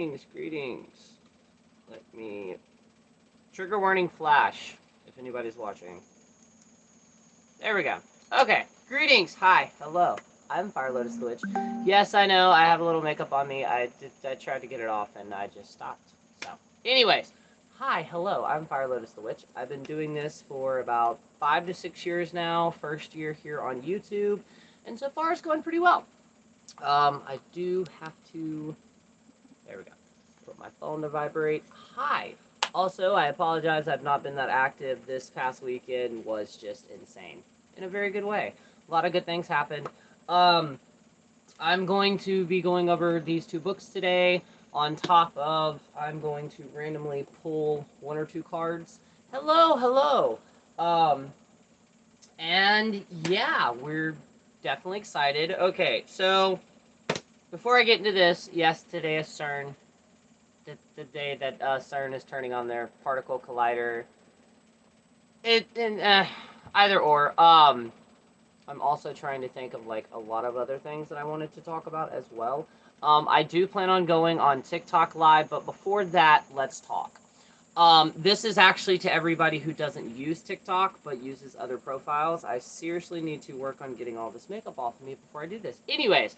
Greetings. Let me trigger warning flash if anybody's watching. There we go. Okay. Greetings. Hi. Hello. I'm Fire Lotus the Witch. Yes, I know. I have a little makeup on me. I tried to get it off and I just stopped. So, anyways, hi. Hello. I'm Fire Lotus the Witch. I've been doing this for about 5 to 6 years now. First year here on YouTube, and so far it's going pretty well. I do have to. There we go. Put my phone to vibrate. Hi. Also, I apologize. I've not been that active. This past weekend was just insane in a very good way. A lot of good things happened. Um, I'm going to be going over these two books today. On top of, I'm going to randomly pull one or two cards. Hello, hello. Um, and yeah, we're definitely excited. Okay, so before I get into this, yes, today is CERN. The day that CERN is turning on their particle collider. Either or. I'm also trying to think of like a lot of other things that I wanted to talk about as well. I do plan on going on TikTok live, but before that, let's talk. This is actually to everybody who doesn't use TikTok but uses other profiles. I seriously need to work on getting all this makeup off of me before I do this. Anyways,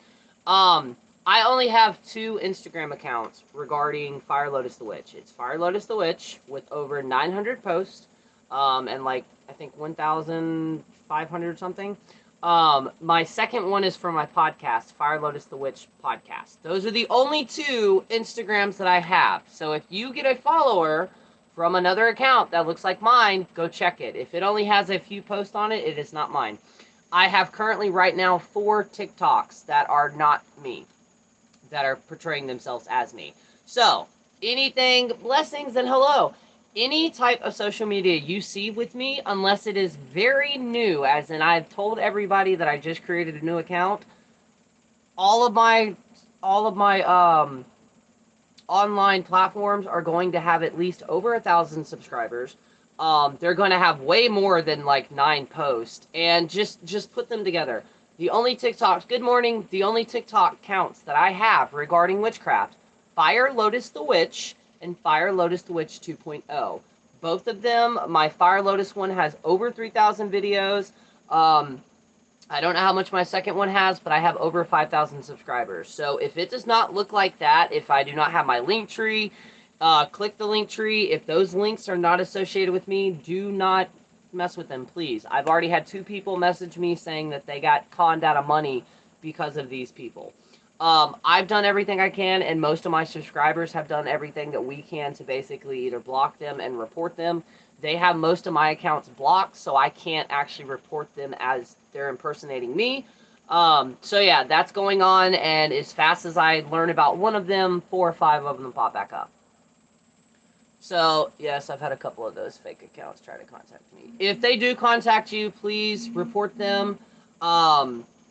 I only have two Instagram accounts regarding Fire Lotus the Witch. It's Fire Lotus the Witch with over 900 posts, and like I think 1,500 something. My second one is for my podcast, Fire Lotus the Witch podcast. Those are the only two Instagrams that I have. So if you get a follower from another account that looks like mine, go check it. If it only has a few posts on it, it is not mine. I have currently right now 4 TikToks that are not me, that are portraying themselves as me. So, anything, blessings and hello. Any type of social media you see with me, unless it is very new, as in I've told everybody that I just created a new account, all of my online platforms are going to have at least over 1,000 subscribers. They're going to have way more than like 9 posts, and just put them together. The only TikToks, good morning, the only TikTok counts that I have regarding witchcraft, Fire Lotus the Witch and Fire Lotus the Witch 2.0. Both of them, my Fire Lotus one has over 3,000 videos. I don't know how much my second one has, but I have over 5,000 subscribers. So if it does not look like that, if I do not have my link tree, click the link tree. If those links are not associated with me, do not mess with them, please. I've already had 2 people message me saying that they got conned out of money because of these people. I've done everything I can, and most of my subscribers have done everything that we can to basically either block them and report them. They have most of my accounts blocked, so I can't actually report them as they're impersonating me. So yeah, that's going on, and as fast as I learn about one of them, 4 or 5 of them pop back up. So, yes, I've had a couple of those fake accounts try to contact me. If they do contact you, please report them.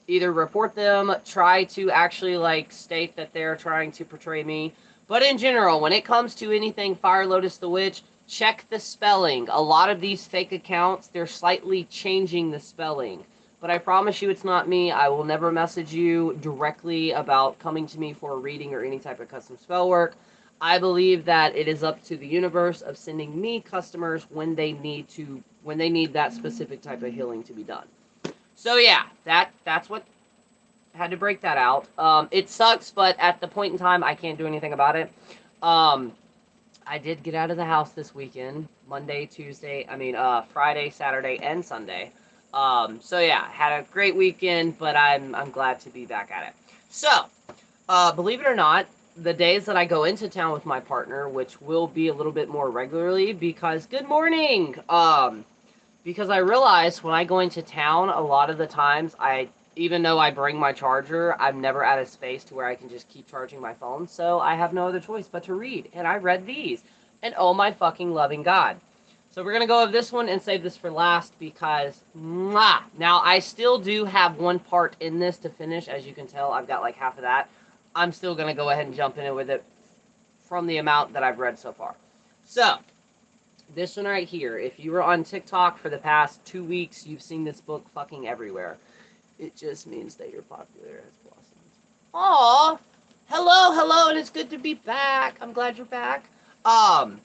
Either report them, try to actually, like, state that they're trying to portray me. But in general, when it comes to anything Fire Lotus the Witch, check the spelling. A lot of these fake accounts, they're slightly changing the spelling. But I promise you it's not me. I will never message you directly about coming to me for a reading or any type of custom spell work. I believe that it is up to the universe of sending me customers when they need that specific type of healing to be done. So yeah, that's what had to break that out. It sucks, but at the point in time, I can't do anything about it. I did get out of the house this weekend, Friday, Saturday, and Sunday. So yeah, had a great weekend, but I'm glad to be back at it. So, believe it or not, the days that I go into town with my partner, which will be a little bit more regularly, because good morning, because I realize when I go into town, a lot of the times even though I bring my charger, I'm never at a space to where I can just keep charging my phone, so I have no other choice but to read, and I read these, and oh my fucking loving God. So we're going to go over this one and save this for last because, mwah! Now, I still do have one part in this to finish. As you can tell, I've got like half of that. I'm still going to go ahead and jump in it with it from the amount that I've read so far. So, this one right here. If you were on TikTok for the past 2 weeks, you've seen this book fucking everywhere. It just means that you're popular as blossoms. Aww! Hello, and it's good to be back. I'm glad you're back. Um,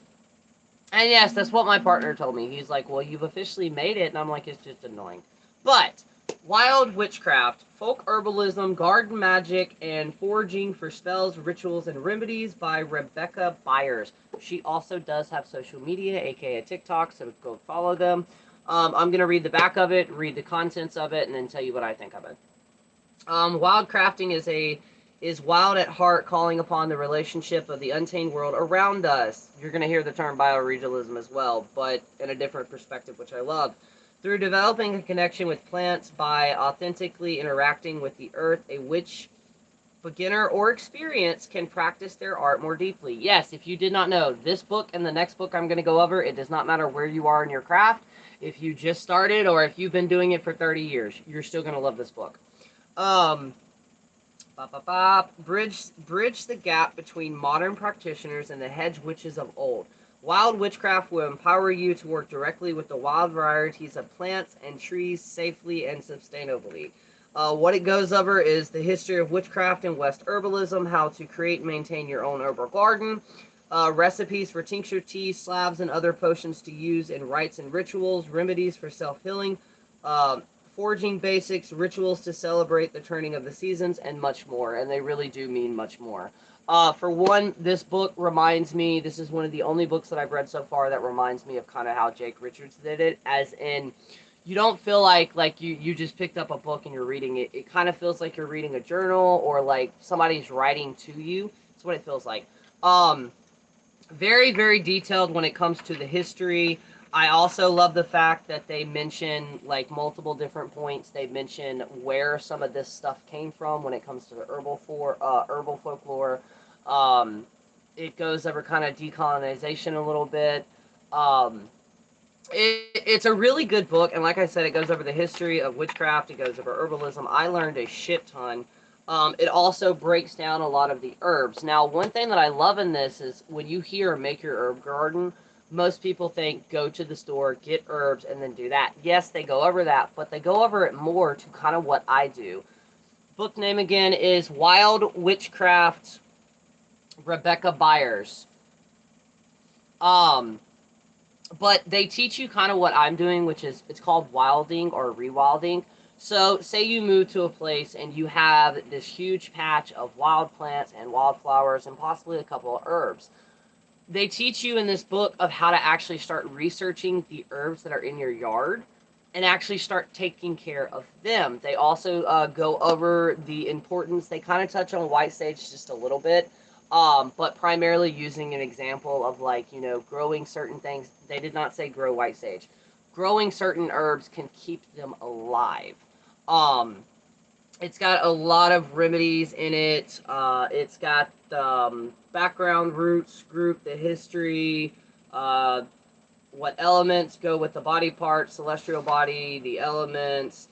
and yes, that's what my partner told me. He's like, well, you've officially made it. And I'm like, it's just annoying. But wild witchcraft, folk herbalism, garden magic, and foraging for spells, rituals, and remedies by Rebecca Byers. She also does have social media, aka TikTok, so go follow them. I'm going to read the back of it, read the contents of it, and then tell you what I think of it. Wild crafting is wild at heart, calling upon the relationship of the untamed world around us. You're going to hear the term bioregalism as well, but in a different perspective, which I love. Through developing a connection with plants by authentically interacting with the earth, a witch beginner or experience can practice their art more deeply. Yes, if you did not know, this book and the next book I'm going to go over, it does not matter where you are in your craft. If you just started or if you've been doing it for 30 years, you're still going to love this book. Um, Bridge the gap between modern practitioners and the hedge witches of old. Wild witchcraft will empower you to work directly with the wild varieties of plants and trees safely and sustainably. What it goes over is the history of witchcraft and West herbalism, how to create and maintain your own herbal garden, recipes for tincture, tea, slabs, and other potions to use in rites and rituals, remedies for self-healing, uh, foraging basics, rituals to celebrate the turning of the seasons, and much more. And they really do mean much more. For one, this book reminds me, this is one of the only books that I've read so far that reminds me of kind of how Jake Richards did it, as in, you don't feel like you just picked up a book and you're reading it. It kind of feels like you're reading a journal or like somebody's writing to you. That's what it feels like. Um, Very, very detailed when it comes to the history. I also love the fact that they mention like multiple different points. They mention where some of this stuff came from when it comes to the herbal folklore. Um, it goes over kind of decolonization a little bit. Um, it's a really good book, and like I said, it goes over the history of witchcraft. It goes over herbalism. I learned a shit ton. It also breaks down a lot of the herbs. Now, one thing that I love in this is when you hear make your herb garden, most people think go to the store, get herbs, and then do that. Yes, they go over that, but they go over it more to kind of what I do. Book name again is Wild Witchcraft, Rebecca Byers. Um, but they teach you kind of what I'm doing, which is it's called wilding or rewilding. So, say you move to a place and you have this huge patch of wild plants and wildflowers and possibly a couple of herbs. They teach you in this book of how to actually start researching the herbs that are in your yard and actually start taking care of them. They also go over the importance. They kind of touch on white sage just a little bit, but primarily using an example of like, growing certain things. They did not say grow white sage. Growing certain herbs can keep them alive. Um, it's got a lot of remedies in it. It's got background, roots, group, the history, uh, what elements go with the body part, celestial body, the elements.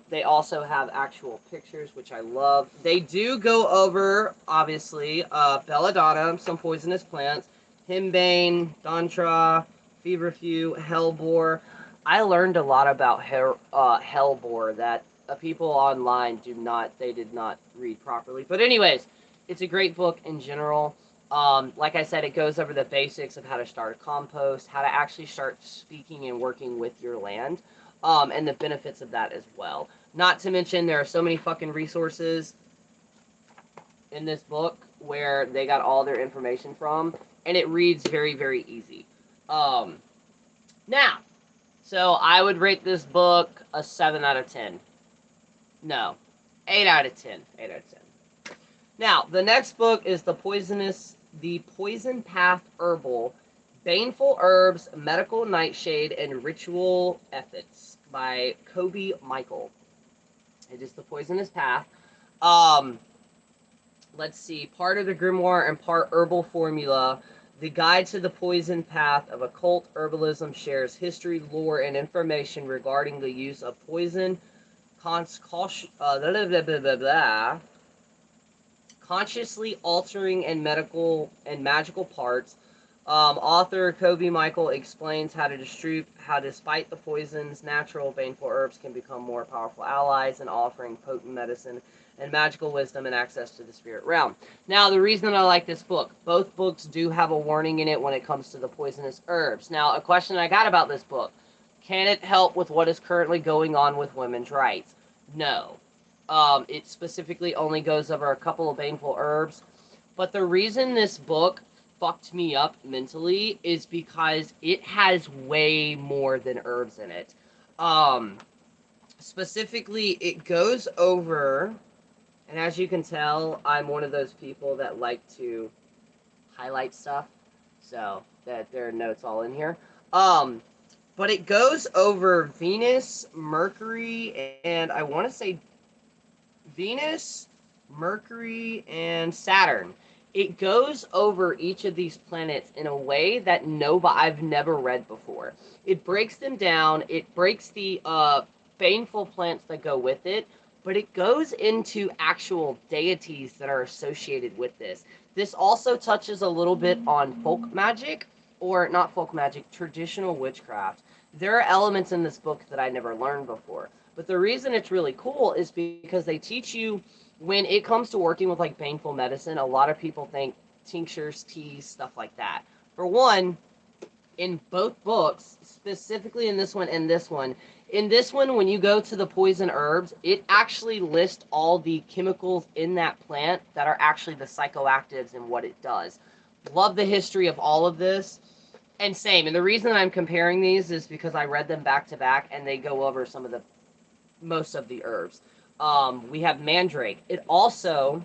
They also have actual pictures, which I love. They do go over, obviously, belladonna, some poisonous plants, himbane, dantra, feverfew, hellebore. I learned a lot about hellebore that people online did not read properly. But anyways, it's a great book in general. Like I said, it goes over the basics of how to start a compost, how to actually start speaking and working with your land, and the benefits of that as well. Not to mention, there are so many fucking resources in this book where they got all their information from, and it reads very, very easy. Um, Now, so I would rate this book a 7 out of 10. No, 8 out of 10. 8 out of 10. Now, the next book is The Poison Path Herbal, Baneful Herbs, Medical Nightshade, and Ritual Ethics by Kobe Michael. It is The Poisonous Path. Um, let's see, part of the grimoire and part herbal formula. The Guide to the Poison Path of Occult Herbalism shares history, lore, and information regarding the use of poison, consciously altering and magical parts. Author Kobe Michael explains how despite the poisons, natural baneful herbs can become more powerful allies in offering potent medicine and magical wisdom and access to the spirit realm. Now, the reason I like this book, both books do have a warning in it when it comes to the poisonous herbs. Now, a question I got about this book, can it help with what is currently going on with women's rights? No. It specifically only goes over a couple of baneful herbs. But the reason this book fucked me up mentally is because it has way more than herbs in it. Um, Specifically, it goes over, and as you can tell, I'm one of those people that like to highlight stuff, so that there are notes all in here. But it goes over Venus, Mercury, and I want to say Venus, Mercury, and Saturn. It goes over each of these planets in a way that I've never read before. It breaks them down. It breaks the baneful plants that go with it, but it goes into actual deities that are associated with this. This also touches a little bit on folk magic, or not folk magic, traditional witchcraft. There are elements in this book that I never learned before. But the reason it's really cool is because they teach you, when it comes to working with like baneful medicine, a lot of people think tinctures, teas, stuff like that. For one, in both books, specifically in this one and this one, in this one, when you go to the poison herbs, it actually lists all the chemicals in that plant that are actually the psychoactives and what it does. Love the history of all of this. And same, and the reason I'm comparing these is because I read them back to back and they go over most of the herbs. We have mandrake. It also,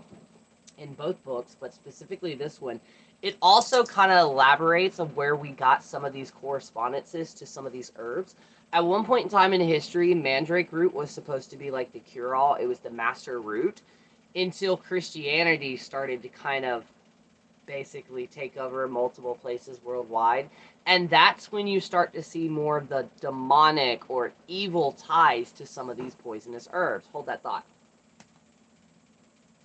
in both books, but specifically this one, it also kind of elaborates on where we got some of these correspondences to some of these herbs. At one point in time in history, mandrake root was supposed to be like the cure-all. It was the master root until Christianity started to kind of basically take over multiple places worldwide. And that's when you start to see more of the demonic or evil ties to some of these poisonous herbs. Hold that thought.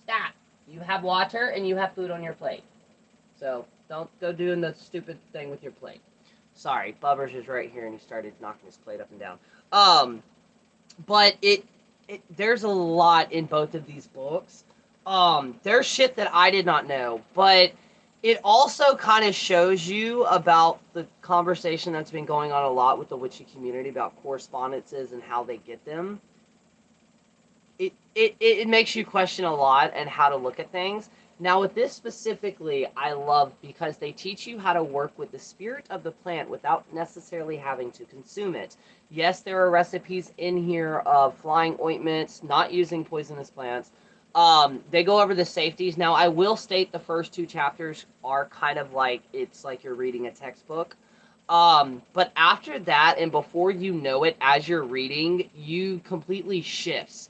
Stop. You have water and you have food on your plate. So don't go doing the stupid thing with your plate. Sorry, Bubber's is right here and he started knocking his plate up and down. But there's a lot in both of these books. There's shit that I did not know, but it also kind of shows you about the conversation that's been going on a lot with the witchy community about correspondences and how they get them. It makes you question a lot and how to look at things. Now, with this specifically, I love because they teach you how to work with the spirit of the plant without necessarily having to consume it. Yes, there are recipes in here of flying ointments, not using poisonous plants. They go over the safeties. Now, I will state the first two chapters are kind of like, it's like you're reading a textbook. But after that, and before you know it, as you're reading, you completely shifts.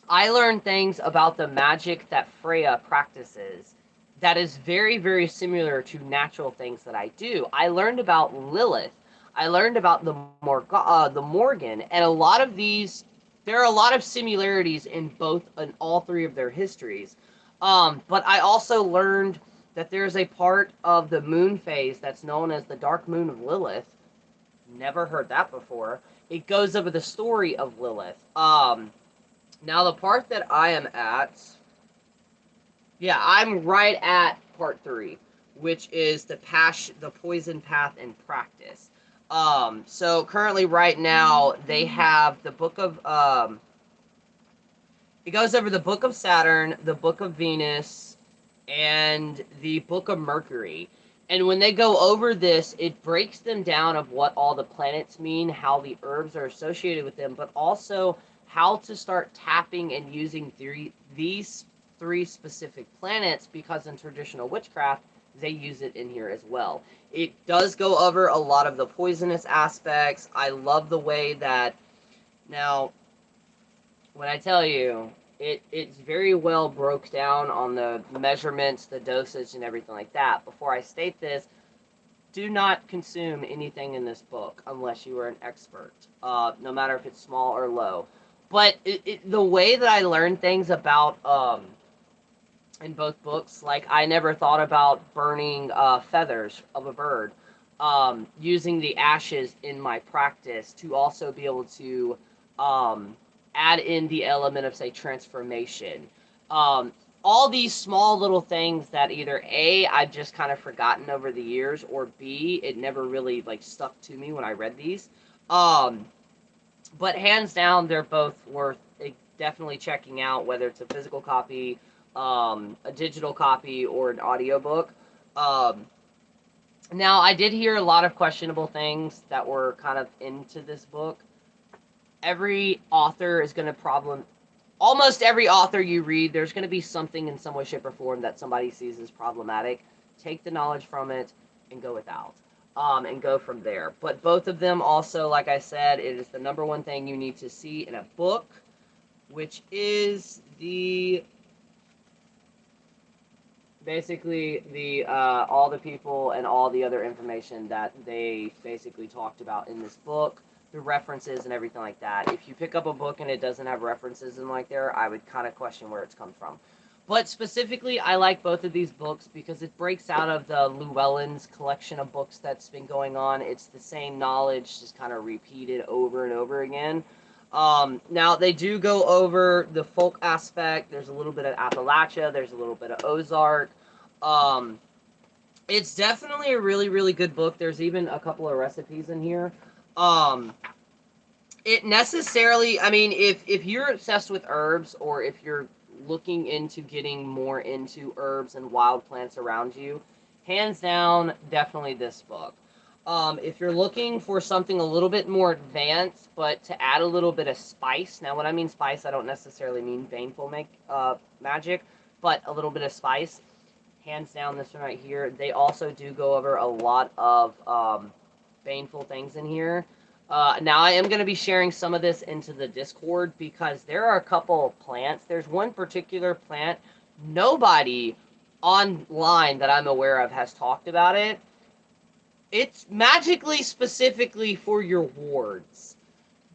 I learned things about the magic that Freya practices that is very, very similar to natural things that I do. I learned about Lilith. I learned about the Morgan, and a lot of these, there are a lot of similarities in all three of their histories. But I also learned that there's a part of the moon phase that's known as the Dark Moon of Lilith. Never heard that before. It goes over the story of Lilith. Now, the part that I am at, yeah, I'm right at part 3, which is the poison path and practice. So currently, right now, they have the book of, it goes over the book of Saturn, the book of Venus, and the book of Mercury. And when they go over this, it breaks them down of what all the planets mean, how the herbs are associated with them, but also how to start tapping and using these three specific planets, because in traditional witchcraft, they use it in here as well. It does go over a lot of the poisonous aspects. I love the way that, now, when I tell you, it's very well broke down on the measurements, the dosage, and everything like that. Before I state this, do not consume anything in this book unless you are an expert, no matter if it's small or low. But the way that I learned things about, in both books, like I never thought about burning feathers of a bird, using the ashes in my practice to also be able to add in the element of, say, transformation. Um, all these small little things that either A, I've just kind of forgotten over the years, or B, it never really like stuck to me when I read these. Um, but hands down, they're both worth definitely checking out, whether it's a physical copy, a digital copy, or an audiobook. Um, Now, I did hear a lot of questionable things that were kind of into this book. Every author is going to almost every author you read, there's going to be something in some way, shape, or form that somebody sees as problematic. Take the knowledge from it and go without, and go from there. But both of them also, like I said, it is the number one thing you need to see in a book, which is basically the all the people and all the other information that they basically talked about in this book, the references and everything like that. If you pick up a book and it doesn't have references in like there, I would kind of question where it's come from. But specifically, I like both of these books because it breaks out of the Llewellyn's collection of books that's been going on. It's the same knowledge, just kind of repeated over and over again. Now, they do go over the folk aspect. There's a little bit of Appalachia. There's a little bit of Ozark. Um, it's definitely a really, really good book. There's even a couple of recipes in here. Um, it necessarily, I mean, if you're obsessed with herbs, or if you're looking into getting more into herbs and wild plants around you, hands down, definitely this book. If you're looking for something a little bit more advanced, but to add a little bit of spice, now when I mean spice, I don't necessarily mean baneful magic, but a little bit of spice, hands down, this one right here. They also do go over a lot of baneful things in here. Now, I am going to be sharing some of this into the Discord because there are a couple of plants. There's one particular plant nobody online that I'm aware of has talked about it. It's magically specifically for your wards.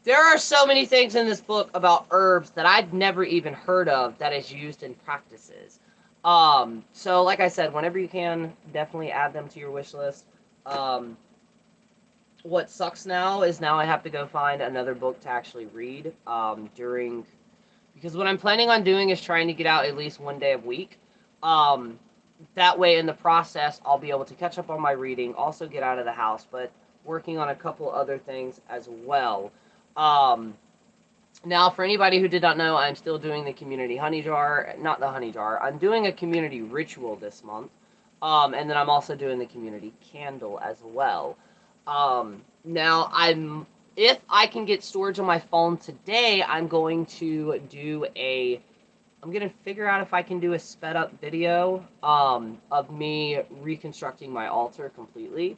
There are so many things in this book about herbs that I'd never even heard of that is used in practices. So like I said, whenever you can, definitely add them to your wish list. What sucks now is now I have to go find another book to actually read, because what I'm planning on doing is trying to get out at least one day a week. That way, in the process, I'll be able to catch up on my reading, also get out of the house, but working on a couple other things as well. Now, for anybody who did not know, I'm still doing the community honey jar. Not the honey jar. I'm doing a community ritual this month. And then I'm also doing the community candle as well. Now, if I can get storage on my phone today, I'm going to figure out if I can do a sped up video, of me reconstructing my altar completely.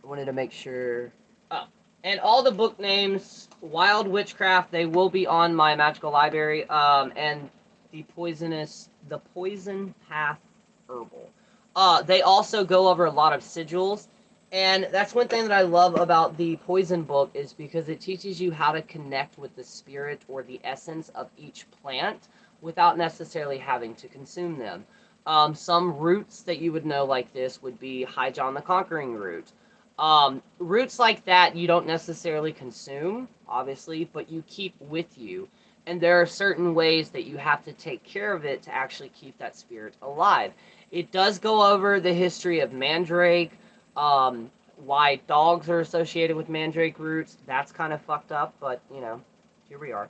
I wanted to make sure. Oh, and all the book names, Wild Witchcraft, they will be on my magical library. And the Poison Path Herbal. They also go over a lot of sigils. And that's one thing that I love about the Poison book, is because it teaches you how to connect with the spirit or the essence of each plant without necessarily having to consume them. Some roots that you would know like this would be High John the Conquering root. Roots like that you don't necessarily consume, obviously, but you keep with you. And there are certain ways that you have to take care of it to actually keep that spirit alive. It does go over the history of Mandrake, why dogs are associated with Mandrake roots. That's kind of fucked up, but, you know, here we are.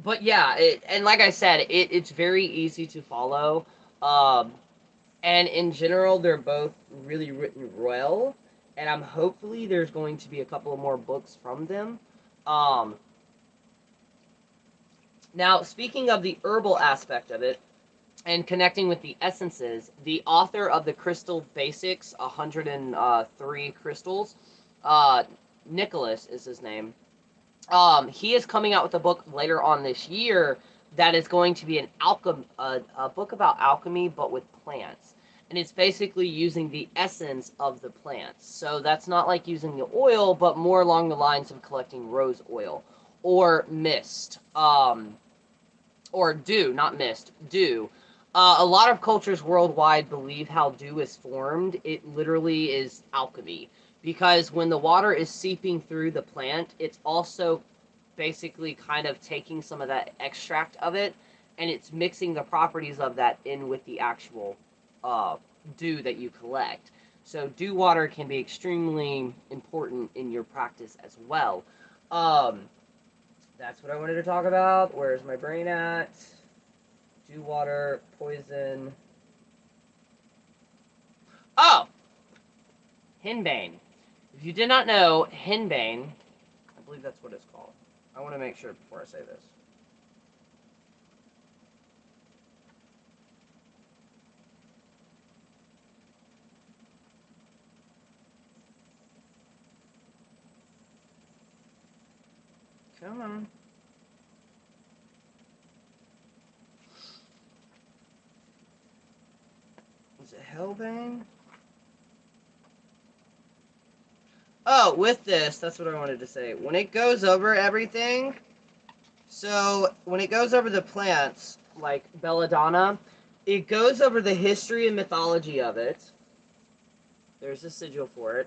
But yeah, and like I said, it's very easy to follow. And in general, they're both really written well. And hopefully there's going to be a couple of more books from them. Now, speaking of the herbal aspect of it, and connecting with the essences, the author of the Crystal Basics, 103 Crystals, Nicholas is his name. He is coming out with a book later on this year that is going to be a book about alchemy, but with plants. And it's basically using the essence of the plants. So that's not like using the oil, but more along the lines of collecting rose oil or mist, or dew, not mist, dew. A lot of cultures worldwide believe how dew is formed. It literally is alchemy. Because when the water is seeping through the plant, it's also basically kind of taking some of that extract of it, and it's mixing the properties of that in with the actual uh, dew that you collect. So dew water can be extremely important in your practice as well. Um, that's what I wanted to talk about. Where's my brain at? Dew water, poison. Oh, henbane. If you did not know, henbane, I believe that's what it's called. I want to make sure before I say this. Come on. Is it Hellbane? Oh, with this, that's what I wanted to say. When it goes over everything, so when it goes over the plants, like belladonna, it goes over the history and mythology of it. There's a sigil for it.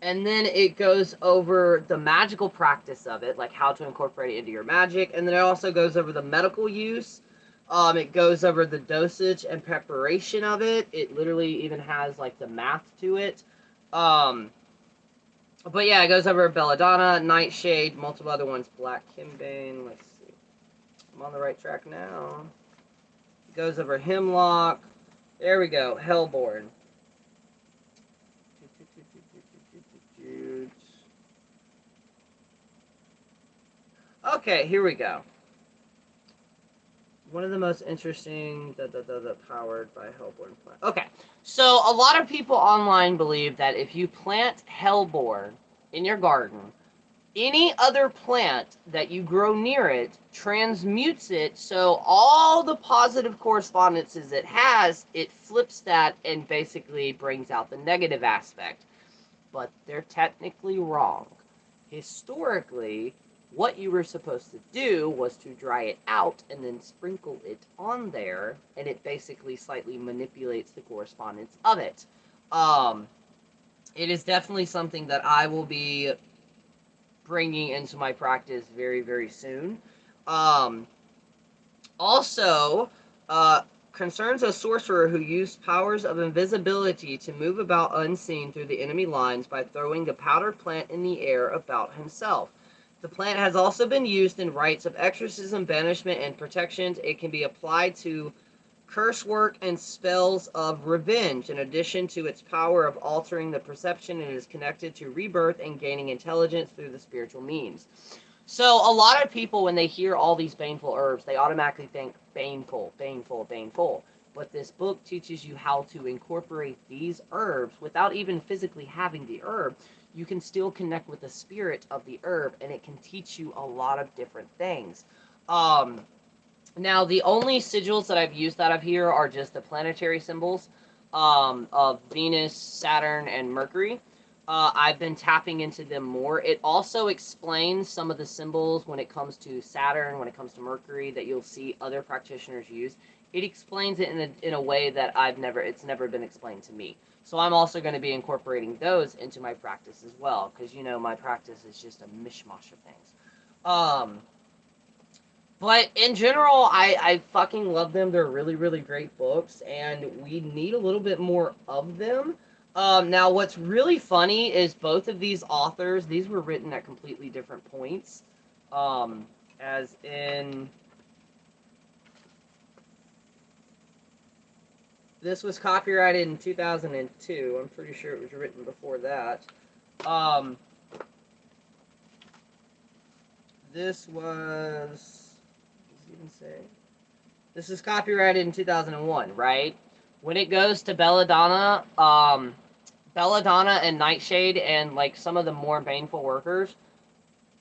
And then it goes over the magical practice of it, like how to incorporate it into your magic. And then it also goes over the medical use. It goes over the dosage and preparation of it. It literally even has like the math to it. But yeah, it goes over belladonna, nightshade, multiple other ones, black Kimbane. Let's see. I'm on the right track now. It goes over hemlock. There we go, hellborn. Okay, here we go. One of the most interesting, powered by hellborn plant. Okay, so a lot of people online believe that if you plant hellborn in your garden, any other plant that you grow near it transmutes it, so all the positive correspondences it has, it flips that and basically brings out the negative aspect. But they're technically wrong. Historically, what you were supposed to do was to dry it out and then sprinkle it on there, and it basically slightly manipulates the correspondence of it. It is definitely something that I will be bringing into my practice very, very soon. Um, also, concerns a sorcerer who used powers of invisibility to move about unseen through the enemy lines by throwing the powdered plant in the air about himself. The plant has also been used in rites of exorcism, banishment, and protections. It can be applied to curse work and spells of revenge. In addition to its power of altering the perception, it is connected to rebirth and gaining intelligence through the spiritual means. So a lot of people, when they hear all these baneful herbs, they automatically think baneful, baneful, baneful. But this book teaches you how to incorporate these herbs without even physically having the herb. You can still connect with the spirit of the herb, and it can teach you a lot of different things. Now, the only sigils that I've used out of here are just the planetary symbols of Venus, Saturn, and Mercury. I've been tapping into them more. It also explains some of the symbols when it comes to Saturn, when it comes to Mercury, that you'll see other practitioners use. It explains it in a way that it's never been explained to me. So I'm also going to be incorporating those into my practice as well, because, you know, my practice is just a mishmash of things. But in general, I fucking love them. They're really, really great books, and we need a little bit more of them. Now, what's really funny is both of these authors, these were written at completely different points. As in, this was copyrighted in 2002. I'm pretty sure it was written before that. This was... even say? This is copyrighted in 2001, right? When it goes to Belladonna, Belladonna and Nightshade and like some of the more baneful workers,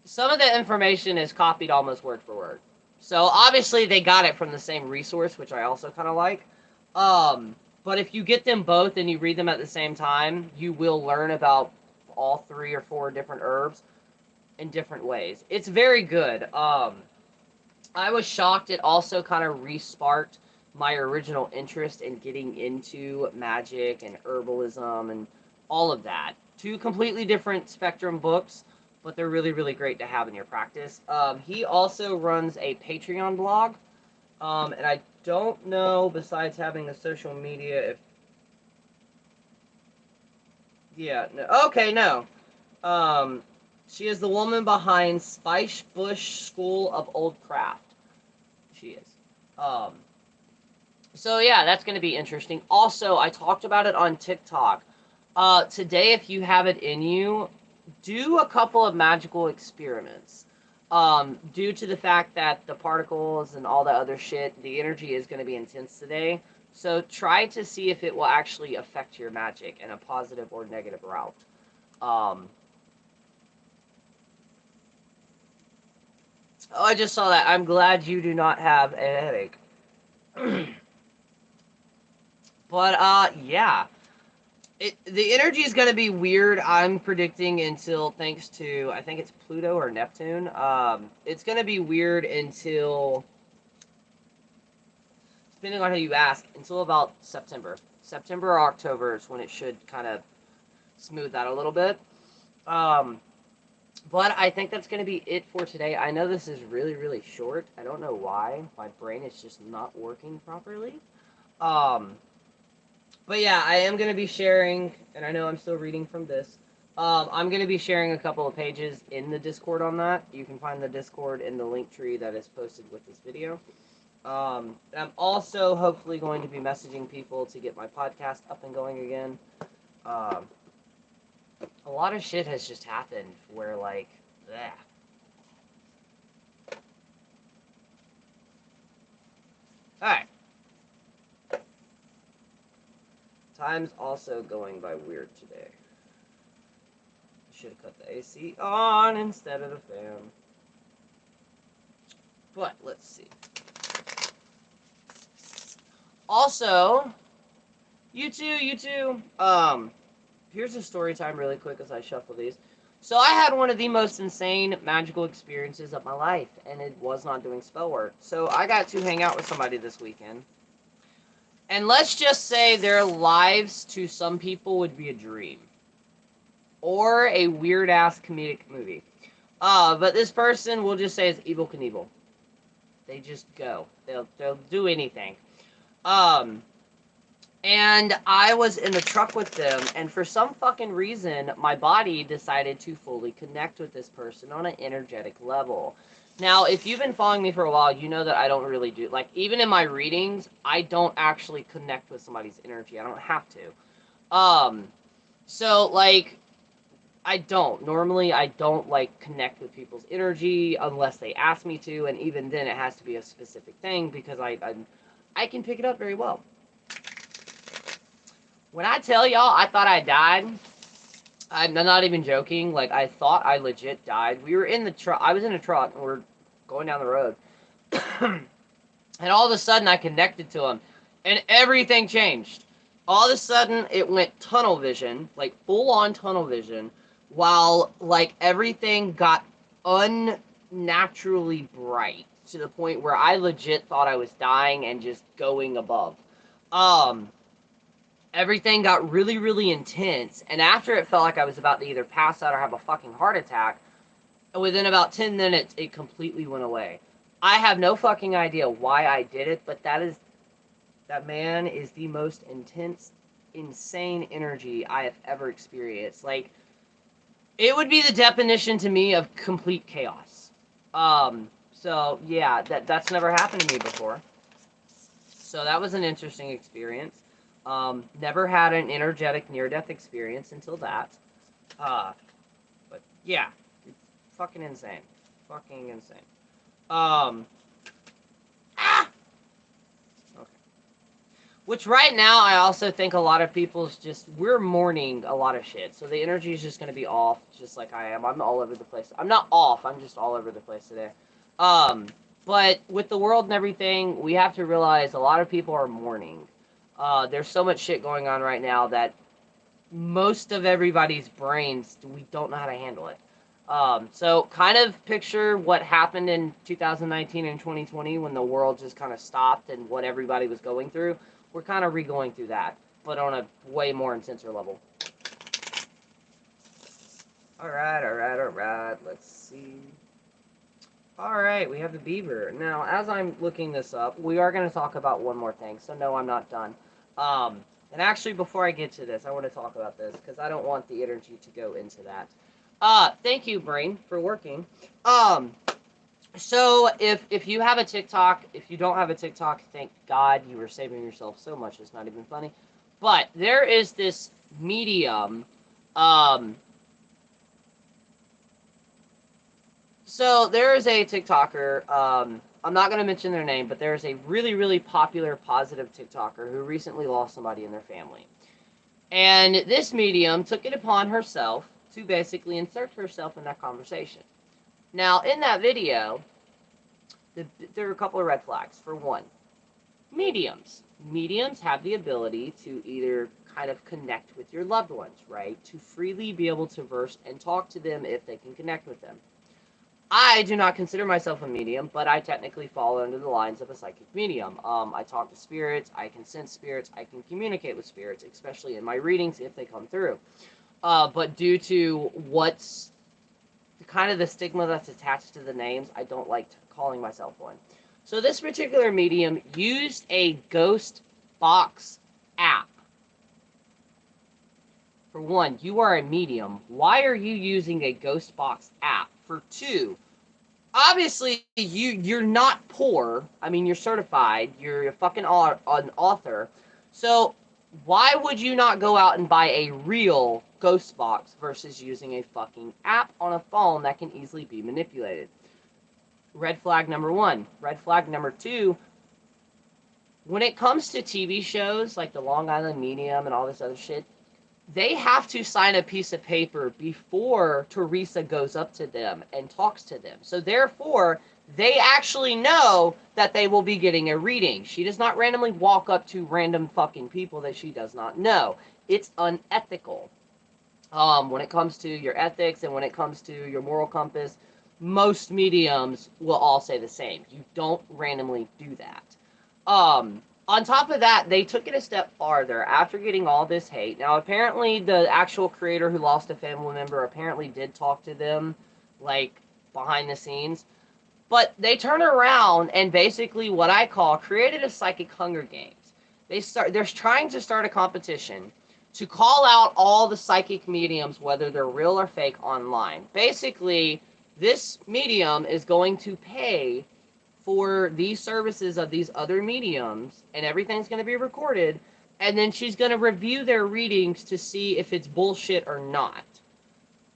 some of the information is copied almost word for word. So obviously they got it from the same resource, which I also kind of like. But if you get them both and you read them at the same time, you will learn about all 3 or 4 different herbs in different ways. It's very good. I was shocked. It also kind of re-sparked my original interest in getting into magic and herbalism and all of that. 2 completely different spectrum books, but they're really, really great to have in your practice. He also runs a Patreon blog, and I don't know, besides having the social media, if... Yeah, no, okay, no. She is the woman behind Spice Bush School of Old Craft. She is. Um, so yeah, that's going to be interesting. Also, I talked about it on TikTok. Today, if you have it in you, do a couple of magical experiments. Due to the fact that the particles and all the other shit, the energy is going to be intense today. So try to see if it will actually affect your magic in a positive or negative route. Um, oh, I just saw that. I'm glad you do not have a headache. But, yeah. The energy is going to be weird, I'm predicting, until, thanks to, I think it's Pluto or Neptune. It's going to be weird until, depending on who you ask, until about September. September or October is when it should kind of smooth out a little bit. But I think that's going to be it for today. I know this is really, really short. I don't know why. My brain is just not working properly. But yeah, I am going to be sharing, and I know I'm still reading from this. I'm going to be sharing a couple of pages in the Discord on that. You can find the Discord in the link tree that is posted with this video. I'm also hopefully going to be messaging people to get my podcast up and going again. A lot of shit has just happened where, like, bleh. Alright. Time's also going by weird today. Should have cut the AC on instead of the fan. But, let's see. Also, you too. Here's a story time really quick as I shuffle these. So I had one of the most insane magical experiences of my life, and it was not doing spell work. So I got to hang out with somebody this weekend. And let's just say their lives to some people would be a dream. Or a weird-ass comedic movie. But this person, we'll just say, is Evel Knievel. They just go. They'll do anything. And I was in the truck with them, and for some fucking reason, my body decided to fully connect with this person on an energetic level. Now, if you've been following me for a while, you know that I don't really do, like, even in my readings, I don't actually connect with somebody's energy. I don't have to. So, like, I don't. Normally, I don't, like, connect with people's energy unless they ask me to, and even then, it has to be a specific thing, because I can pick it up very well. When I tell y'all I thought I died, I'm not even joking. Like, I thought I legit died. We were in the truck. I was in a truck, and we're going down the road. And all of a sudden, I connected to him, and everything changed. All of a sudden, it went tunnel vision, like, full-on tunnel vision, while, like, everything got unnaturally bright, to the point where I legit thought I was dying and just going above. Everything got really, really intense, and after it felt like I was about to either pass out or have a fucking heart attack, within about 10 minutes, it completely went away. I have no fucking idea why I did it, but that man is the most intense, insane energy I have ever experienced. Like, it would be the definition to me of complete chaos. So, yeah, that's never happened to me before. So that was an interesting experience. Never had an energetic near-death experience until that. But yeah, fucking insane. Fucking insane. Okay. Which right now, I also think a lot of people's just, we're mourning a lot of shit. So the energy is just going to be off, just like I am. I'm all over the place. I'm not off, I'm just all over the place today. But with the world and everything, we have to realize a lot of people are mourning. There's so much shit going on right now that most of everybody's brains, we don't know how to handle it. So kind of picture what happened in 2019 and 2020 when the world just kind of stopped and what everybody was going through. We're kind of re-going through that, but on a way more intenser level. Alright. Let's see. Alright, we have the beaver. Now, as I'm looking this up, we are going to talk about one more thing, so no, I'm not done. Um, and actually, before I get to this, I want to talk about this, because I don't want the energy to go into that. Thank you, Brain, for working. Um, so, if you have a TikTok, if you don't have a TikTok, thank God you were saving yourself so much, it's not even funny. But there is this medium, um, So there is a TikToker. I'm not going to mention their name, but there's a really, really popular positive TikToker who recently lost somebody in their family. And this medium took it upon herself to basically insert herself in that conversation. Now, in that video, there are a couple of red flags. For one, mediums. Mediums have the ability to either kind of connect with your loved ones, right? To freely be able to verse and talk to them if they can connect with them. I do not consider myself a medium, but I technically fall under the lines of a psychic medium. I talk to spirits, I can sense spirits, I can communicate with spirits, especially in my readings if they come through. But due to what's kind of the stigma that's attached to the names, I don't like calling myself one. So this particular medium used a ghost box app. For one, you are a medium. Why are you using a ghost box app? For two, obviously you're not poor. I mean, you're certified. You're a fucking an author. So why would you not go out and buy a real ghost box versus using a fucking app on a phone that can easily be manipulated? Red flag number one. Red flag number two. When it comes to TV shows like the Long Island Medium and all this other shit, they have to sign a piece of paper before Teresa goes up to them and talks to them. So therefore, they actually know that they will be getting a reading. She does not randomly walk up to random fucking people that she does not know. It's unethical. When it comes to your ethics and when it comes to your moral compass, most mediums will all say the same. You don't randomly do that. On top of that, they took it a step farther after getting all this hate. Now, apparently, the actual creator who lost a family member apparently did talk to them, like, behind the scenes. But they turned around and basically, what I call, created a psychic Hunger Games. They're trying to start a competition to call out all the psychic mediums, whether they're real or fake, online. Basically, this medium is going to pay for these services of these other mediums, and everything's going to be recorded, and then she's going to review their readings to see if it's bullshit or not.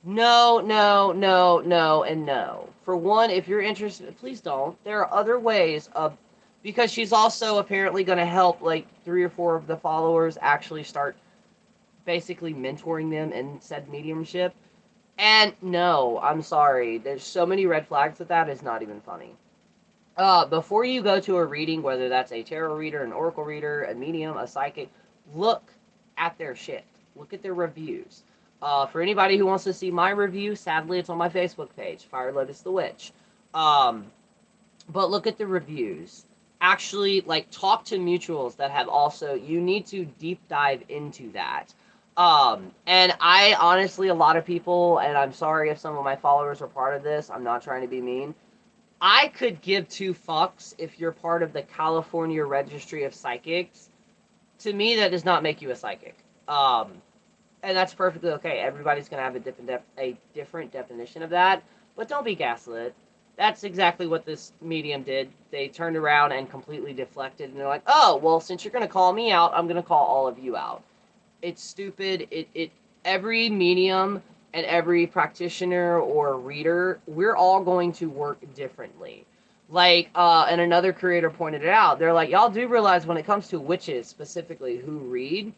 No, no, no, no, and no. For one, if you're interested, please don't. There are other ways of, because she's also apparently going to help like 3 or 4 of the followers actually start basically mentoring them in said mediumship. And no, I'm sorry. There's so many red flags with that, it's not even funny. Before you go to a reading, whether that's a tarot reader, an oracle reader, a medium, a psychic, look at their shit. Look at their reviews. For anybody who wants to see my review, sadly, it's on my Facebook page, Fire Lotus the Witch. But look at the reviews. Actually, like, talk to mutuals that have also, you need to deep dive into that. And I honestly, a lot of people, and I'm sorry if some of my followers are part of this, I'm not trying to be mean, I could give 2 fucks if you're part of the California Registry of Psychics. To me, that does not make you a psychic. And that's perfectly okay. Everybody's going to have a different definition of that. But don't be gaslit. That's exactly what this medium did. They turned around and completely deflected. And they're like, oh, well, since you're going to call me out, I'm going to call all of you out. It's stupid. Every medium and every practitioner or reader, we're all going to work differently. Like, and another creator pointed it out. They're like, y'all do realize when it comes to witches specifically who read,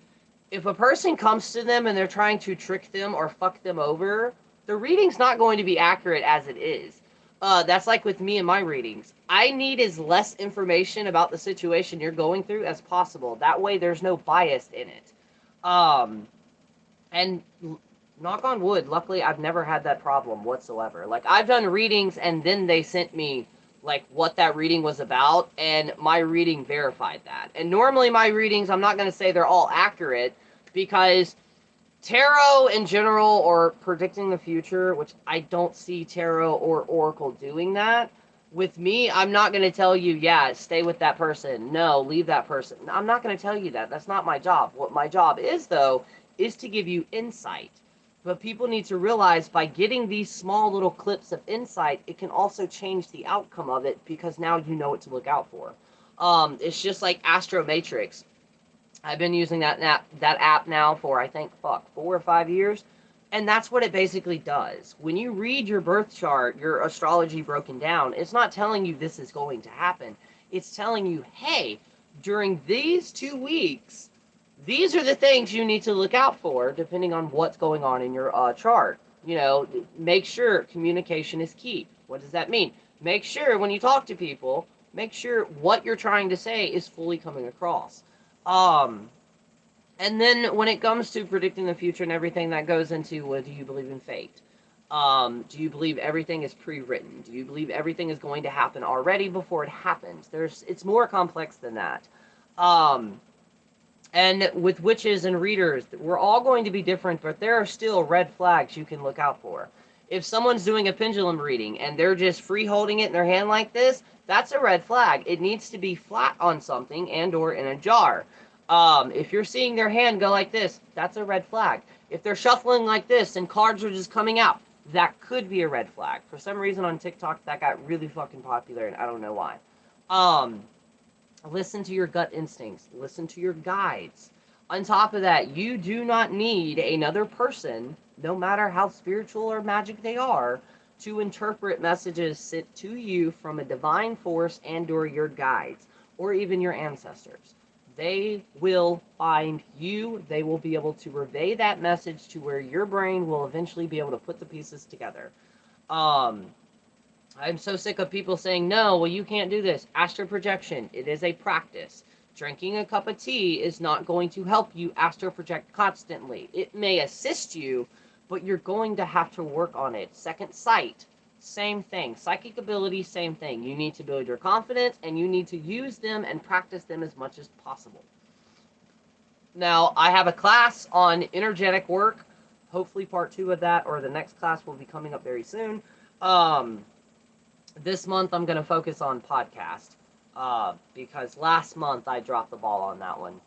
if a person comes to them and they're trying to trick them or fuck them over, the reading's not going to be accurate as it is. That's like with me and my readings. I need as less information about the situation you're going through as possible. That way there's no bias in it. And knock on wood, luckily I've never had that problem whatsoever. Like, I've done readings and then they sent me like what that reading was about, and my reading verified that. And normally my readings, I'm not going to say they're all accurate, because Tarot in general, or predicting the future, which I don't see tarot or oracle doing that. With me, I'm not going to tell you, yeah, stay with that person. No, leave that person. I'm not going to tell you that. That's not my job. What my job is, though, is to give you insight. But people need to realize by getting these small little clips of insight, it can also change the outcome of it because now you know what to look out for. It's just like Astro Matrix. I've been using that app now for I think 4 or 5 years, and that's what it basically does. When you read your birth chart, your astrology broken down, it's not telling you this is going to happen. It's telling you, hey, during these 2 weeks, these are the things you need to look out for, depending on what's going on in your chart. You know, make sure communication is key. What does that mean? Make sure when you talk to people, make sure what you're trying to say is fully coming across. Um, and then when it comes to predicting the future and everything that goes into, well, do you believe in fate? Do you believe everything is pre-written? Do you believe everything is going to happen already before it happens? It's more complex than that. Um, and with witches and readers, we're all going to be different, but there are still red flags you can look out for. If someone's doing a pendulum reading and they're just free holding it in their hand like this, that's a red flag. It needs to be flat on something and or in a jar. If you're seeing their hand go like this, that's a red flag. If they're shuffling like this and cards are just coming out, that could be a red flag. For some reason on TikTok, that got really fucking popular, and I don't know why. Um, Listen to your gut instincts. Listen to your guides. On top of that, you do not need another person, no matter how spiritual or magic they are, to interpret messages sent to you from a divine force and or your guides, or even your ancestors. They will find you. They will be able to relay that message to where your brain will eventually be able to put the pieces together. Um, I'm so sick of people saying, no, well, you can't do this. Astral projection, it is a practice. Drinking a cup of tea is not going to help you astral project constantly. It may assist you, but you're going to have to work on it. Second sight, same thing. Psychic ability, same thing. You need to build your confidence, and you need to use them and practice them as much as possible. Now, I have a class on energetic work. Hopefully part 2 of that, or the next class will be coming up very soon. This month I'm going to focus on podcast, because last month I dropped the ball on that one.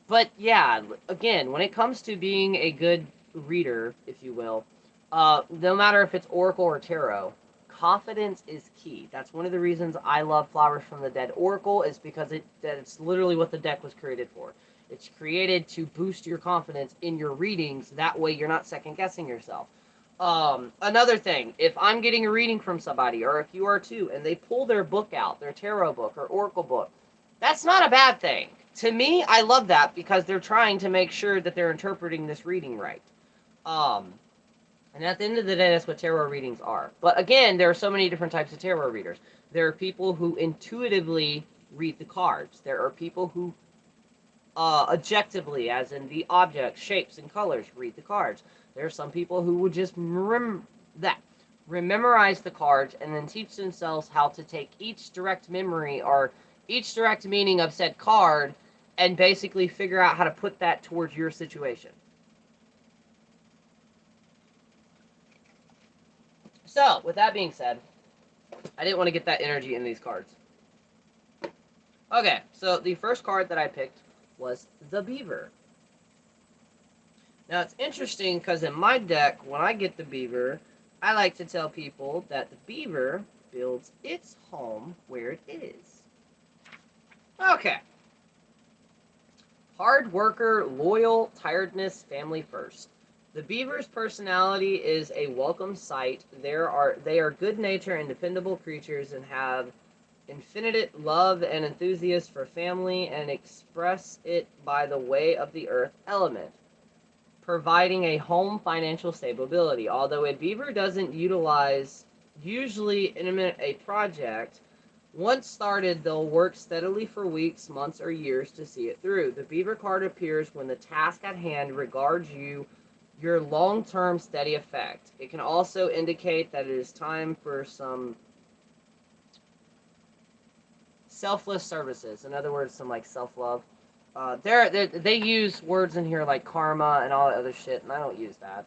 But yeah, again, when it comes to being a good reader, if you will, no matter if it's oracle or tarot, confidence is key. That's one of the reasons I love Flowers from the Dead Oracle, is because it's literally what the deck was created for. It's created to boost your confidence in your readings. That way you're not second guessing yourself. Another thing, if I'm getting a reading from somebody, or if you are too, and they pull their book out, their tarot book or oracle book, that's not a bad thing. To me, I love that because they're trying to make sure that they're interpreting this reading right. Um, and at the end of the day, that's what tarot readings are. But again, there are so many different types of tarot readers. There are people who intuitively read the cards. There are people who objectively, as in the objects, shapes, and colors, read the cards. There are some people who would just memorize the cards and then teach themselves how to take each direct memory or each direct meaning of said card and basically figure out how to put that towards your situation. So, with that being said, I didn't want to get that energy in these cards. Okay, so the first card that I picked was the Beaver. Now, it's interesting because in my deck, when I get the Beaver, I like to tell people that the Beaver builds its home where it is. Okay. Hard worker, loyal, tiredness, family first. The Beaver's personality is a welcome sight. They are good-natured and dependable creatures and have infinite love and enthusiasm for family and express it by the way of the earth element, providing a home financial stability. Although a beaver doesn't usually implement a project, once started, they'll work steadily for weeks, months, or years to see it through. The beaver card appears when the task at hand regards your long-term steady effect. It can also indicate that it is time for some selfless services. In other words, some like self-love. They use words in here like karma and all that other shit, and I don't use that.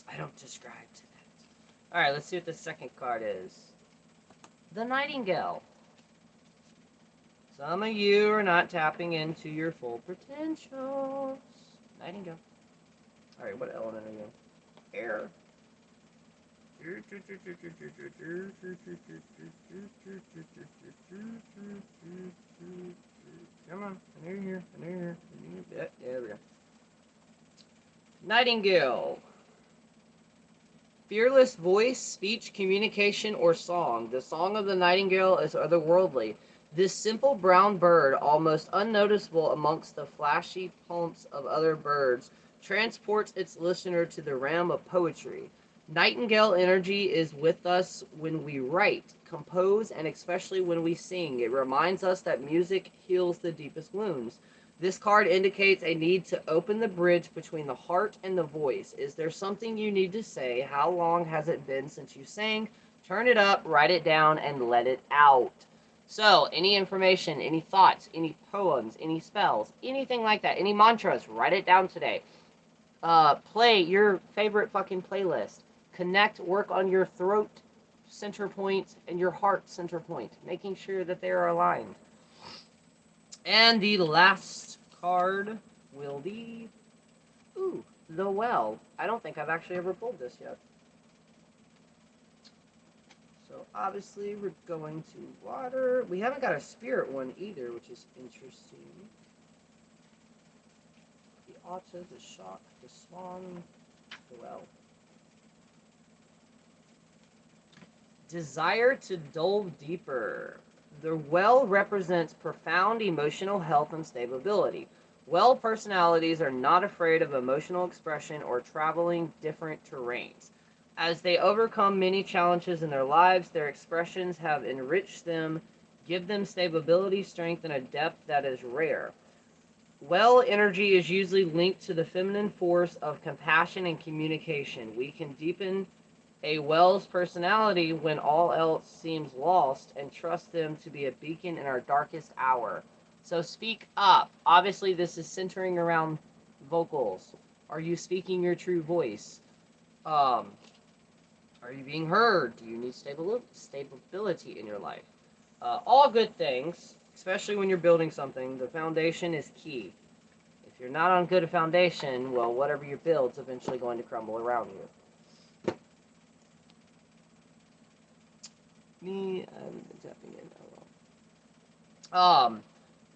I don't describe to that. Alright, let's see what the second card is. The Nightingale. Some of you are not tapping into your full potentials. Nightingale. Alright, what element are you? Air. Come on, I know you're here. I know you're here. Yeah, there we go. Nightingale. Fearless voice, speech, communication, or song. The song of the nightingale is otherworldly. This simple brown bird, almost unnoticeable amongst the flashy pomps of other birds, transports its listener to the realm of poetry. Nightingale energy is with us when we write, compose, and especially when we sing. It reminds us that music heals the deepest wounds. This card indicates a need to open the bridge between the heart and the voice. Is there something you need to say? How long has it been since you sang? Turn it up, write it down, and let it out. So, any information, any thoughts, any poems, any spells, anything like that, any mantras, write it down today. Play your favorite fucking playlist. Connect, work on your throat center point and your heart center point, making sure that they are aligned. And the last card will be, the Well. I don't think I've actually ever pulled this yet. So obviously we're going to water. We haven't got a spirit one either, which is interesting. The Otter, the Shark, the Swan, the Well. Desire to delve deeper. The Well represents profound emotional health and stability. Well personalities are not afraid of emotional expression or traveling different terrains. As they overcome many challenges in their lives, their expressions have enriched them, give them stability, strength, and a depth that is rare. Well energy is usually linked to the feminine force of compassion and communication. We can deepen a Well's personality when all else seems lost and trust them to be a beacon in our darkest hour. So speak up. Obviously, this is centering around vocals. Are you speaking your true voice? Are you being heard? Do you need stability in your life? All good things, especially when you're building something. The foundation is key. If you're not on good foundation, well, whatever you build's eventually going to crumble around you. Me, I've been tapping in.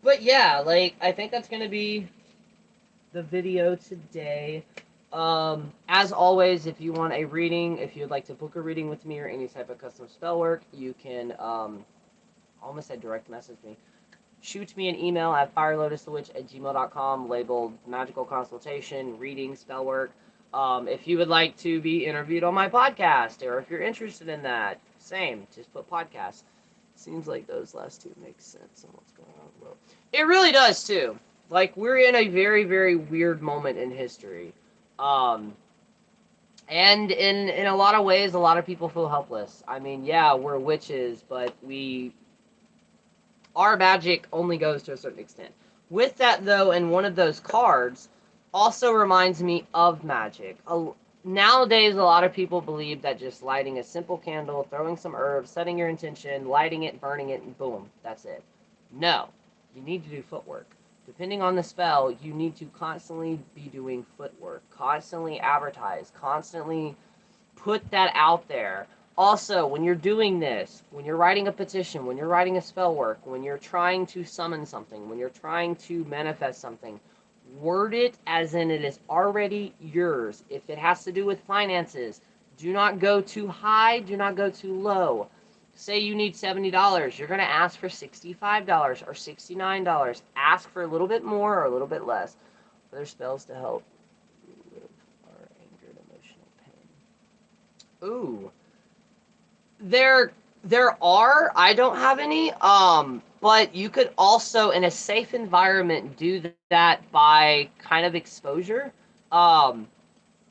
But yeah, like, I think that's gonna be the video today. As always, if you want a reading, if you'd like to book a reading with me or any type of custom spell work, you can, almost said direct message me. Shoot me an email at firelotusthewitch@gmail.com, labeled magical consultation, reading, spell work. If you would like to be interviewed on my podcast, or if you're interested in that, same, just put podcast. Seems like those last two make sense on what's going on. Well, it really does too. Like, we're in a very, very weird moment in history. And in a lot of ways, a lot of people feel helpless. I mean, yeah, we're witches, but our magic only goes to a certain extent. With that, though, and one of those cards also reminds me of magic. Nowadays, a lot of people believe that just lighting a simple candle, throwing some herbs, setting your intention, lighting it, burning it, and boom, that's it. No, you need to do footwork. Depending on the spell, you need to constantly be doing footwork, constantly advertise, constantly put that out there. Also, when you're doing this, when you're writing a petition, when you're writing a spell work, when you're trying to summon something, when you're trying to manifest something, word it as in it is already yours. If it has to do with finances, do not go too high, do not go too low. Say you need $70, you're going to ask for $65 or $69. Ask for a little bit more or a little bit less. Other spells to help relive our angered emotional pain. Ooh. There are, I don't have any, but you could also, in a safe environment, do that by kind of exposure.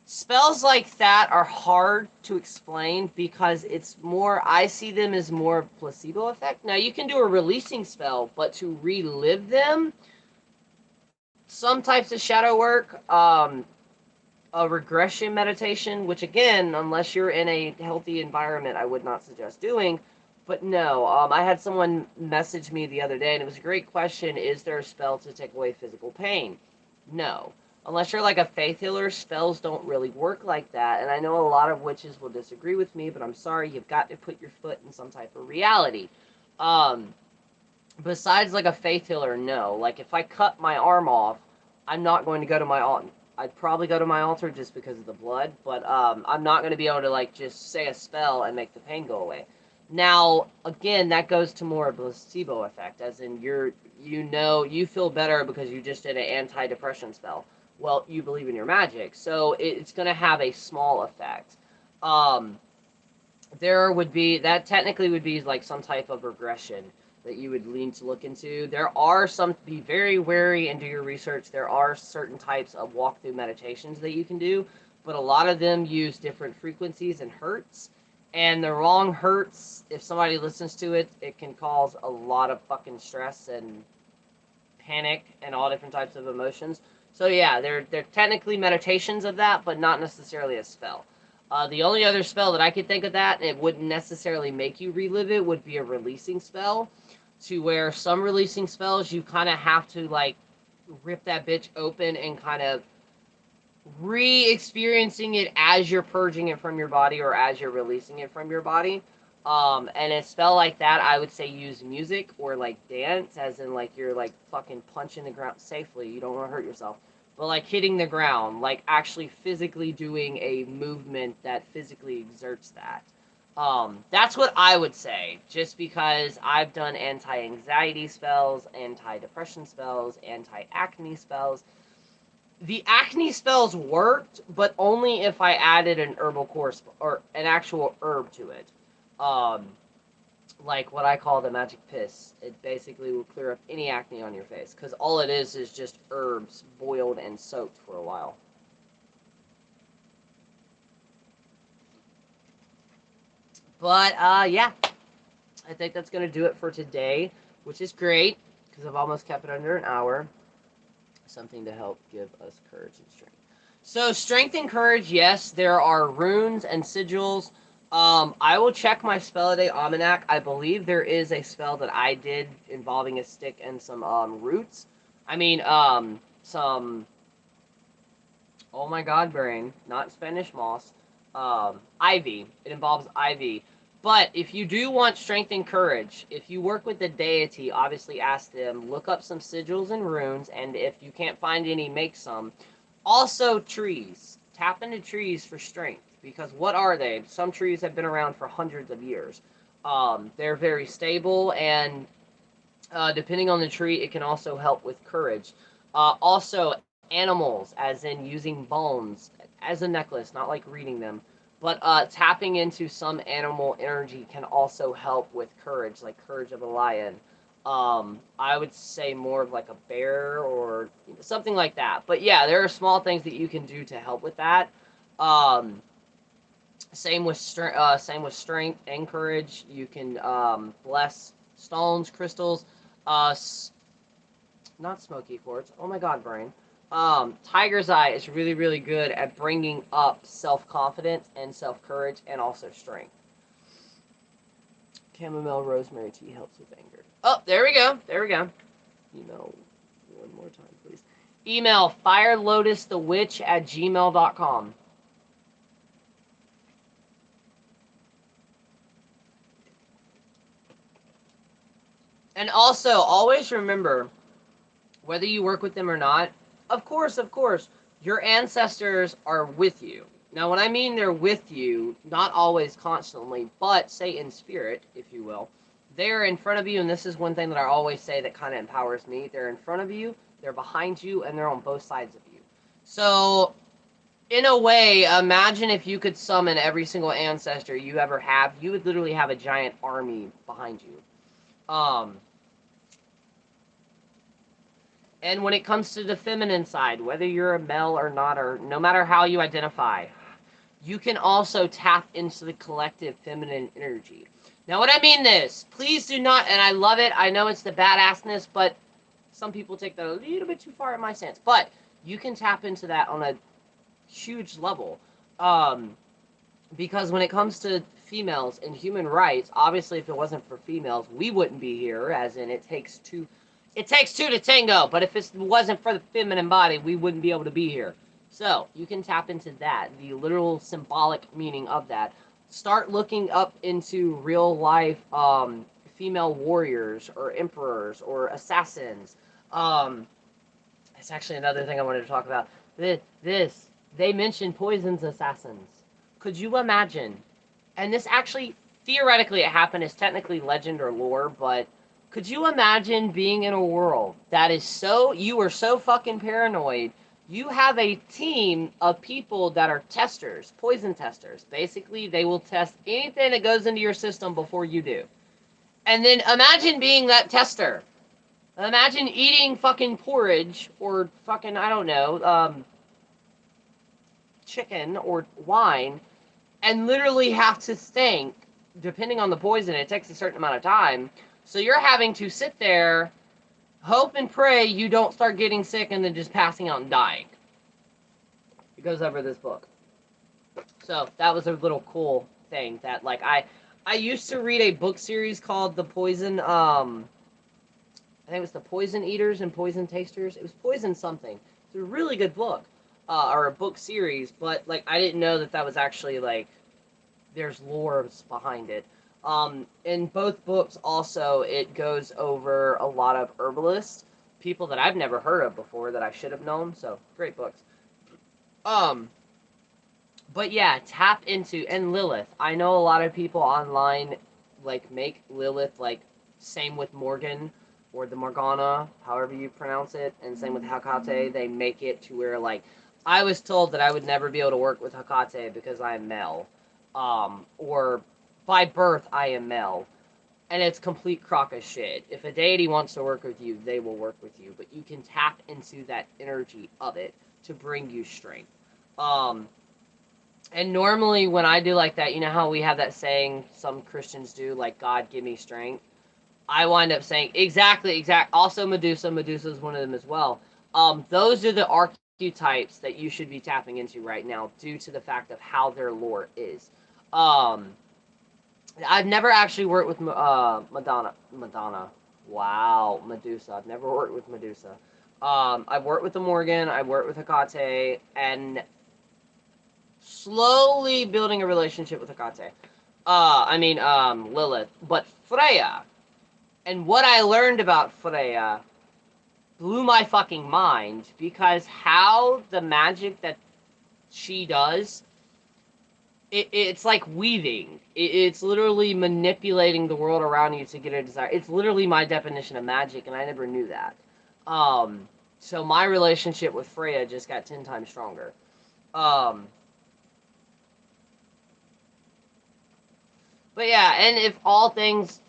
Spells like that are hard to explain because it's more, I see them as more placebo effect. Now, you can do a releasing spell, but to relive them, some types of shadow work, a regression meditation, which again, unless you're in a healthy environment, I would not suggest doing. But no, I had someone message me the other day, and it was a great question. Is there a spell to take away physical pain? No. Unless you're like a faith healer, spells don't really work like that. And I know a lot of witches will disagree with me, but I'm sorry, you've got to put your foot in some type of reality. Um, Besides like a faith healer, no. Like if I cut my arm off, I'm not going to go to my altar. I'd probably go to my altar just because of the blood, but I'm not going to be able to like just say a spell and make the pain go away. Now, again, that goes to more of a placebo effect, as in you feel better because you just did an anti-depression spell. Well, you believe in your magic, so it's going to have a small effect. Um, there would be that technically would be like some type of regression that you would lean to look into. There are some, be very wary and do your research. There are certain types of walkthrough meditations that you can do, but a lot of them use different frequencies and hertz. And the wrong hertz, if somebody listens to it, it can cause a lot of fucking stress and panic and all different types of emotions. So yeah, they're technically meditations of that, but not necessarily a spell. The only other spell that I could think of that, and it wouldn't necessarily make you relive it, would be a releasing spell. To where some releasing spells, you kind of have to, like, rip that bitch open and kind of re-experiencing it as you're purging it from your body or as you're releasing it from your body. And a spell like that, I would say use music or, like, dance, as in, like, you're, like, fucking punching the ground safely. You don't want to hurt yourself. But, like, hitting the ground, like, actually physically doing a movement that physically exerts that. That's what I would say, just because I've done anti-anxiety spells, anti-depression spells, anti-acne spells. The acne spells worked, but only if I added an herbal course or an actual herb to it. Um, like what I call the magic piss. It basically will clear up any acne on your face, because all it is just herbs boiled and soaked for a while. But, yeah, I think that's going to do it for today, which is great, because I've almost kept it under an hour. Something to help give us courage and strength. So, strength and courage, yes, there are runes and sigils. I will check my spell a day almanac. I believe there is a spell that I did involving a stick and some roots. I mean, some. Oh my God, brain, not Spanish moss. Ivy. It involves ivy. But if you do want strength and courage, if you work with the deity, obviously ask them, look up some sigils and runes, and if you can't find any, make some. Also, trees. Tap into trees for strength, because what are they? Some trees have been around for hundreds of years. They're very stable, and depending on the tree, it can also help with courage. Also, animals, as in using bones as a necklace, not like reading them. But tapping into some animal energy can also help with courage, like courage of a lion. I would say more of like a bear or something like that. But yeah, there are small things that you can do to help with that. Um, same with strength and courage. You can bless stones, crystals, uh, not smoky quartz. Oh my God, brain. Tiger's Eye is really, really good at bringing up self-confidence and self-courage and also strength. Chamomile rosemary tea helps with anger. Oh, there we go. There we go. Email one more time, please. Email firelotusthewitch@gmail.com. And also, always remember, whether you work with them or not, of course, your ancestors are with you. Now, when I mean they're with you, not always constantly, but say in spirit, if you will, they're in front of you, and this is one thing that I always say that kind of empowers me. They're in front of you, they're behind you, and they're on both sides of you. So, in a way, imagine if you could summon every single ancestor you ever have. You would literally have a giant army behind you. And when it comes to the feminine side, whether you're a male or not, or no matter how you identify, you can also tap into the collective feminine energy. Now, what I mean this, please do not, and I love it, I know it's the badassness, but Some people take that a little bit too far in my sense, but you can tap into that on a huge level. Um, because when it comes to females and human rights, obviously, if it wasn't for females, we wouldn't be here. As in, it takes two to tango. But if it wasn't for the feminine body, we wouldn't be able to be here. So you can tap into that, the literal symbolic meaning of that. Start looking up into real life female warriors or emperors or assassins. Um, it's actually another thing I wanted to talk about. This they mentioned poison's assassins. Could you imagine? And this actually, theoretically, it happened. It's technically legend or lore, but could you imagine being in a world that is so, you are so fucking paranoid, you have a team of people that are testers, poison testers. Basically, they will test anything that goes into your system before you do. And then imagine being that tester. Imagine eating fucking porridge or fucking, I don't know, chicken or wine and literally have to think, depending on the poison, it takes a certain amount of time. So you're having to sit there, hope and pray you don't start getting sick and then just passing out and dying. It goes over this book. So that was a little cool thing that, like, I used to read a book series called The Poison, I think it was The Poison Eaters and Poison Tasters. It was Poison something. It's a really good book, or a book series, but, like, I didn't know that that was actually, like, there's lore behind it. In both books, also, it goes over a lot of herbalists, people that I've never heard of before that I should have known. So great books. Um, but yeah, tap into and Lilith. I know a lot of people online like make Lilith like same with Morgan or the Morgana, however you pronounce it, and same with Hecate. They make it to where like I was told that I would never be able to work with Hecate because I am male. Or by birth I am male. And it's complete crock of shit. If a deity wants to work with you, they will work with you. But you can tap into that energy of it to bring you strength. Um, and normally when I do like that, you know how we have that saying some Christians do, like, God give me strength? I wind up saying, also Medusa. Medusa is one of them as well. Those are the archetypes that you should be tapping into right now due to the fact of how their lore is. I've never actually worked with Madonna. Wow, Medusa. I've never worked with Medusa. I've worked with the Morgan. I've worked with Hecate, and slowly building a relationship with Hecate. Lilith. But Freya, and what I learned about Freya blew my fucking mind, because how the magic that she does, it's like weaving. It's literally manipulating the world around you to get a desire. It's literally my definition of magic, and I never knew that. So my relationship with Freya just got 10 times stronger. But yeah, and if all things,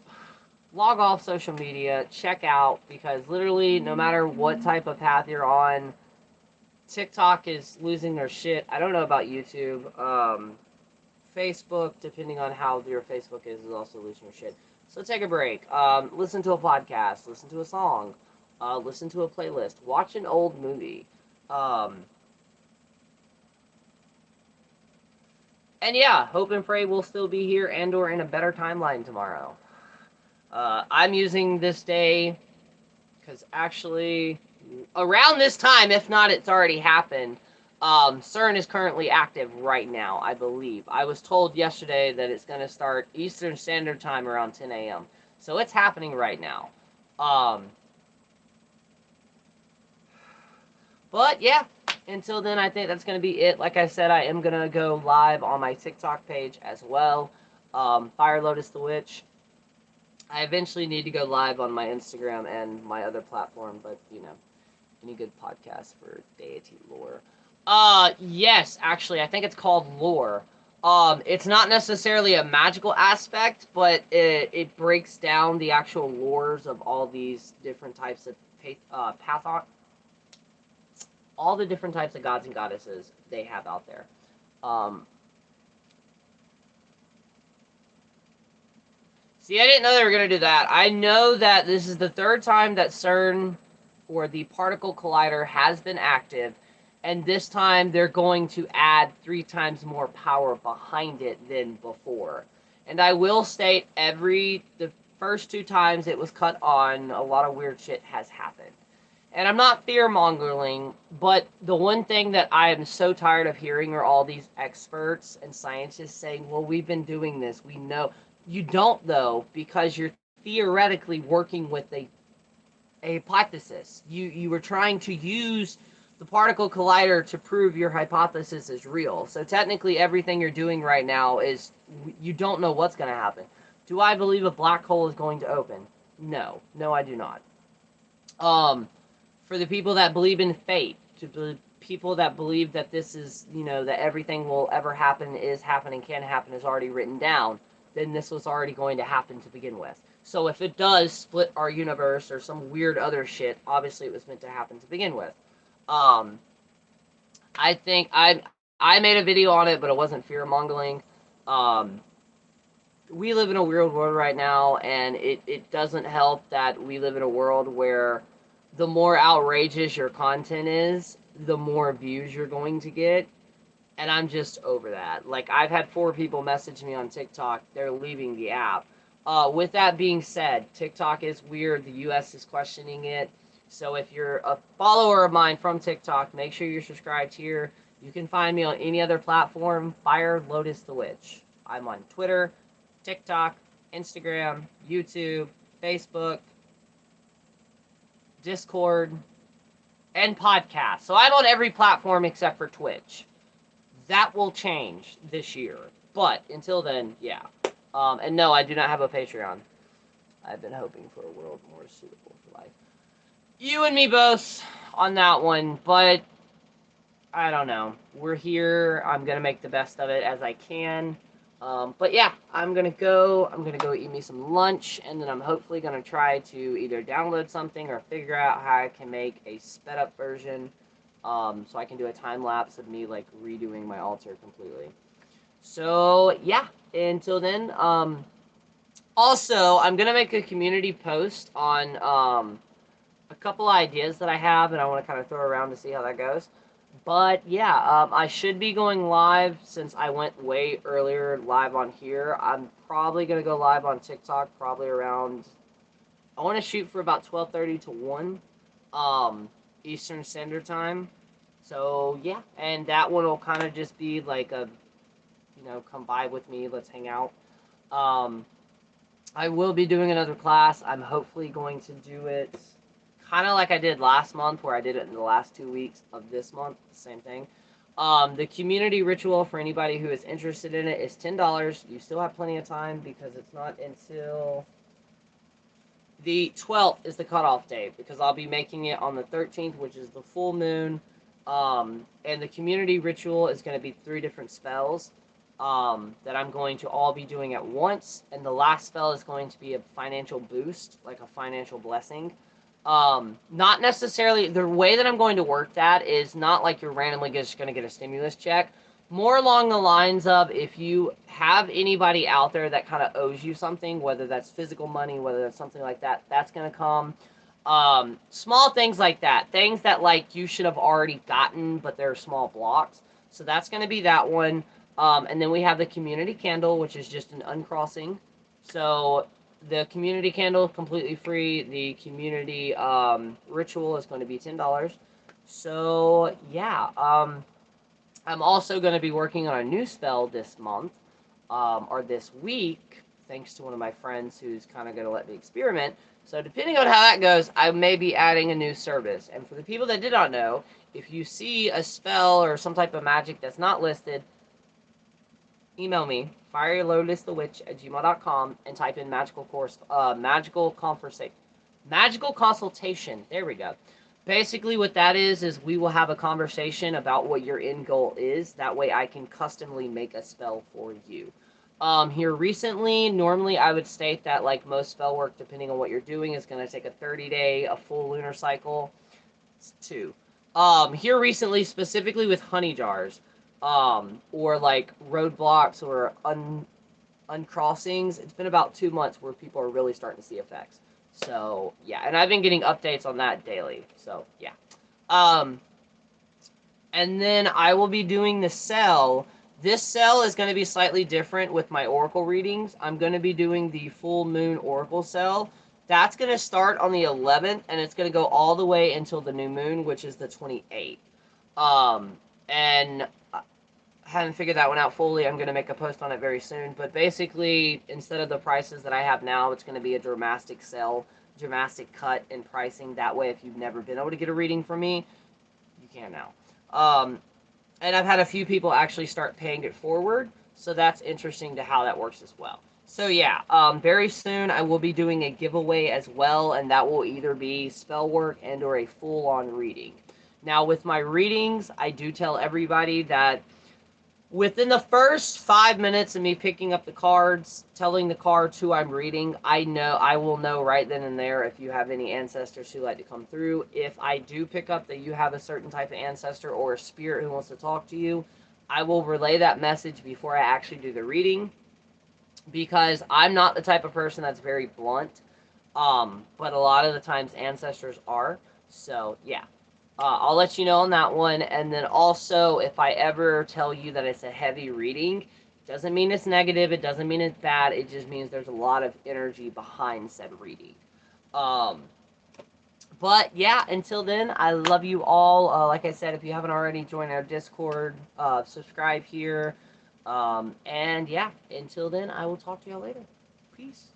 log off social media, check out, because literally no matter what type of path you're on, TikTok is losing their shit. I don't know about YouTube. Facebook, depending on how your Facebook is also losing your shit. So take a break. Listen to a podcast. Listen to a song. Listen to a playlist. Watch an old movie. And yeah, hope and pray we'll still be here and or in a better timeline tomorrow. I'm using this day because actually around this time, if not it's already happened, CERN is currently active right now, I believe. I was told yesterday that it's going to start Eastern Standard Time around 10 a.m. So it's happening right now. But yeah, until then, I think that's going to be it. Like I said, I am going to go live on my TikTok page as well. Fire Lotus the Witch. I eventually need to go live on my Instagram and my other platform, but, you know, any good podcast for deity lore. Yes, actually, I think it's called lore. It's not necessarily a magical aspect, but it breaks down the actual lores of all these different types of all the different types of gods and goddesses they have out there. See, I didn't know they were going to do that. I know that this is the third time that CERN for the particle collider has been active, and this time they're going to add 3 times more power behind it than before. And I will state, the first 2 times it was cut on, a lot of weird shit has happened. And I'm not fear mongering, but the one thing that I am so tired of hearing are all these experts and scientists saying, well, we've been doing this, we know. You don't, though, because you're theoretically working with a hypothesis. You were trying to use the particle collider to prove your hypothesis is real. So technically, everything you're doing right now is, you don't know what's going to happen. Do I believe a black hole is going to open? No. No, I do not. For the people that believe in fate, to the people that believe that this is, that everything will ever happen, is happening, can happen, is already written down, then this was already going to happen to begin with. So if it does split our universe or some weird other shit, obviously it was meant to happen to begin with. I think I made a video on it, but it wasn't fear mongering. We live in a weird world right now, and it doesn't help that we live in a world where the more outrageous your content is, the more views you're going to get. And I'm just over that. Like, I've had 4 people message me on TikTok. They're leaving the app. With that being said, TikTok is weird. The U.S. is questioning it. So if you're a follower of mine from TikTok, make sure you're subscribed here. You can find me on any other platform. Fire Lotus the Witch. I'm on Twitter, TikTok, Instagram, YouTube, Facebook, Discord, and podcast. So I'm on every platform except for Twitch. That will change this year. But until then, yeah. And no, I do not have a Patreon. I've been hoping for a world more suitable for life. You and me both on that one, but I don't know. We're here. I'm going to make the best of it as I can. But yeah, I'm gonna go eat me some lunch, and then I'm hopefully gonna try to either download something or figure out how I can make a sped up version, so I can do a time lapse of me like redoing my altar completely. So yeah, until then, also I'm gonna make a community post on a couple ideas that I have, and I want to kind of throw around to see how that goes. But yeah, I should be going live since I went way earlier live on here. I'm probably going to go live on TikTok probably around, I want to shoot for about 12:30 to 1 Eastern Standard Time. So yeah, and that one will kind of just be like a, come by with me, let's hang out. I will be doing another class. I'm hopefully going to do it kind of like I did last month, where I did it in the last 2 weeks of this month. Same thing. The community ritual, for anybody who is interested in it, is $10. You still have plenty of time because it's not until the 12th is the cutoff date, because I'll be making it on the 13th, which is the full moon. And the community ritual is going to be 3 different spells that I'm going to all be doing at once. And the last spell is going to be a financial boost, like a financial blessing. Not necessarily, the way that I'm going to work that is not like you're randomly just going to get a stimulus check. More along the lines of, if you have anybody out there that kind of owes you something, whether that's physical money, whether that's something like that, that's going to come. Small things like that. Things that, like, you should have already gotten, but they're small blocks. So that's going to be that one. And then we have the community candle, which is just an uncrossing. So the community candle, completely free. The community ritual is going to be $10. So, yeah. I'm also going to be working on a new spell this month, or this week, thanks to one of my friends who's kind of going to let me experiment. So depending on how that goes, I may be adding a new service. And for the people that did not know, if you see a spell or some type of magic that's not listed, email me, firelotusthewitch@gmail.com, and type in magical consultation. There we go. Basically, what that is we will have a conversation about what your end goal is. That way I can customly make a spell for you. Here recently, normally I would state that, like most spell work, depending on what you're doing, is going to take a 30-day, a full lunar cycle. It's 2. Here recently, specifically with honey jars, or like roadblocks or uncrossings, it's been about 2 months where people are really starting to see effects. So yeah, and I've been getting updates on that daily. So yeah. Um, and then I will be doing the cell. This cell is going to be slightly different with my oracle readings. I'm going to be doing the full moon oracle cell. That's going to start on the 11th, and it's going to go all the way until the new moon, which is the 28th. And I haven't figured that one out fully. I'm going to make a post on it very soon. But basically, instead of the prices that I have now, it's going to be a dramatic sell, dramatic cut in pricing. That way, if you've never been able to get a reading from me, you can now. Um, and I've had a few people actually start paying it forward, so that's interesting to how that works as well. So yeah, very soon I will be doing a giveaway as well, and that will either be spell work and or a full-on reading. Now with my readings, I do tell everybody that within the first 5 minutes of me picking up the cards, telling the cards who I'm reading, I will know right then and there if you have any ancestors who like to come through. If I do pick up that you have a certain type of ancestor or a spirit who wants to talk to you, I will relay that message before I actually do the reading, because I'm not the type of person that's very blunt. But a lot of the times ancestors are. So yeah. I'll let you know on that one. And then also, if I ever tell you that it's a heavy reading, it doesn't mean it's negative. It doesn't mean it's bad. It just means there's a lot of energy behind said reading. Um, but yeah, until then, I love you all. Like I said, if you haven't already, join our Discord, subscribe here. And yeah, until then, I will talk to y'all later. Peace.